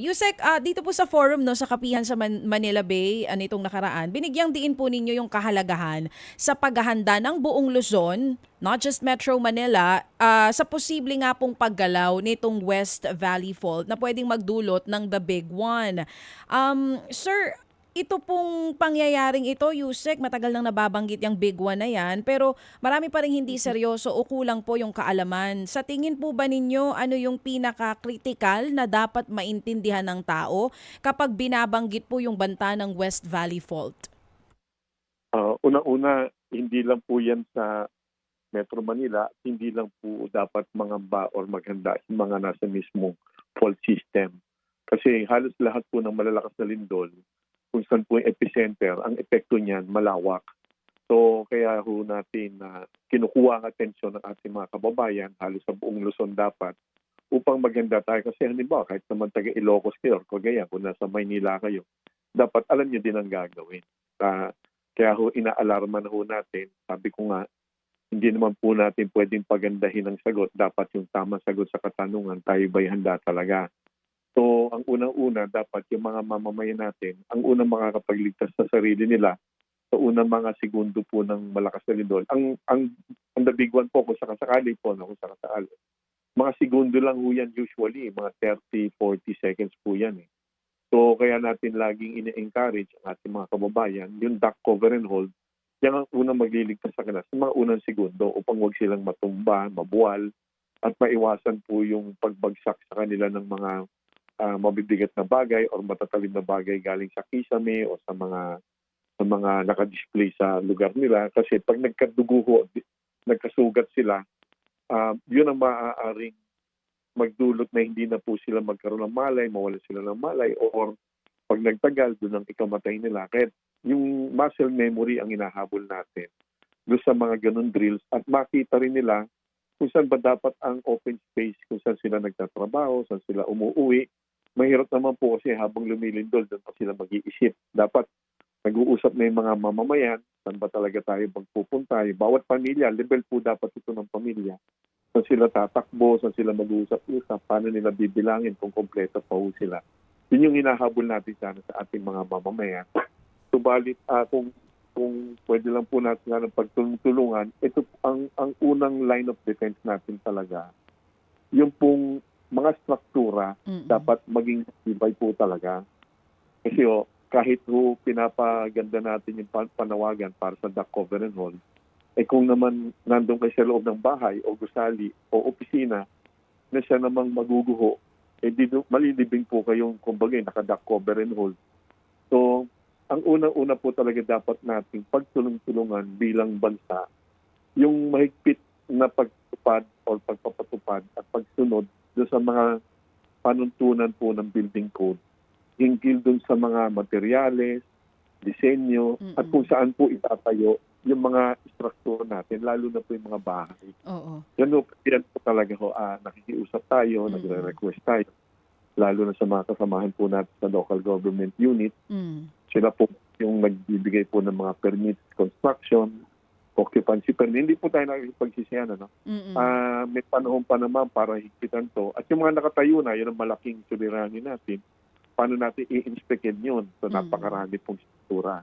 Yusek, dito po sa forum, no, sa Kapihan sa Manila Bay, nitong nakaraan, binigyang diin po ninyo yung kahalagahan sa paghahanda ng buong Luzon, not just Metro Manila, sa posible nga pong paggalaw nitong West Valley Fault na pwedeng magdulot ng the big one. Sir, ito pong pangyayaring ito, Yusek, matagal nang nababanggit yung big one na yan, pero marami pa rin hindi seryoso o kulang po yung kaalaman. Sa tingin po ba ninyo, ano yung pinaka-critical na dapat maintindihan ng tao kapag binabanggit po yung banta ng West Valley Fault? Una-una, hindi lang po yan sa Metro Manila, hindi lang po dapat mangamba or maghanda yung mga nasa mismong fault system. Kasi halos lahat po ng malalakas na lindol, kung saan po yung epicenter, ang epekto niyan malawak. So kaya ho natin na kinukuha ang atensyon ng ating mga kababayan, halos sa buong Luzon dapat, upang maganda tayo. Kasi halimbawa, kahit naman taga Ilocos kayo or Cagayan, kung nasa Maynila kayo, dapat alam niyo din ang gagawin. Kaya ho inaalarma na ho natin, sabi ko nga, hindi naman po natin pwedeng pagandahin ang sagot. Dapat yung tamang sagot sa katanungan, tayo ba'y handa talaga? So, ang unang-una, dapat yung mga mamamayan natin, ang unang makakapagligtas sa sarili nila sa unang mga segundo po ng malakas na lindol. Ang the big one po, kung sakasakali po, kung sakasakali, mga segundo lang po yan usually, mga 30, 40 seconds po yan. So, kaya natin laging ine-encourage ang ating mga kababayan, yung duck cover and hold, yan ang unang magliligtas sa kanila sa mga unang segundo upang huwag silang matumba, mabuwal, at maiwasan po yung pagbagsak sa kanila ng mga mabibigat na bagay or matatalim na bagay galing sa kisame o sa mga naka-display sa lugar nila. Kasi pag nagkadugo, nagkasugat sila, yun ang maaaring magdulot na hindi na po sila magkaroon ng malay, mawala sila ng malay, or pag nagtagal, doon ang ikamatay nila. Kaya yung muscle memory ang inahabol natin doon sa mga ganun drills at makita rin nila kung saan ba dapat ang open space, kung saan sila nagtatrabaho, saan sila umuwi. Mahirap naman po kasi habang lumilindol, doon pa sila mag-iisip. Dapat nag-uusap na yung mga mamamayan, saan ba talaga tayo magpupunta. Bawat pamilya, level po dapat ito ng pamilya. Saan sila tatakbo, saan sila mag-uusap-usap, paano nila bibilangin kung kompleto pa po sila. Yun yung hinahabol natin sana sa ating mga mamamayan. Subalit, kung pwede lang po natin ng pagtulungan, ito ang unang line of defense natin talaga. Yung pong mga struktura dapat maging tibay po talaga. Kasi kahit pinapaganda natin yung panawagan para sa duck cover and hold, kung naman nandun kayo sa loob ng bahay o gusali o opisina na siya namang maguguho, malilibing po kayong kumbaga naka-duck cover and hold. So, ang unang-una po talaga dapat nating pagtulong-tulungan bilang bansa, yung mahigpit na pagtupad o pagpapatupad at pagsunod doon sa mga panuntunan po ng building code, hinggil doon sa mga materyales, disenyo, at kung saan po itatayo yung mga struktura natin, lalo na po yung mga bahay. Oo. Yan po talaga nakikiusap tayo, nagre-request tayo, lalo na sa mga kasamahan po natin sa local government unit. Sila po yung nagbibigay po ng mga permit construction, occupancy permit. Hindi po tayo nakikipagsisihan. May panahon pa naman para higpitan to. At yung mga nakatayo na, yun ang malaking suliranin natin. Paano natin i-inspectin yun? So napakarami pong struktura.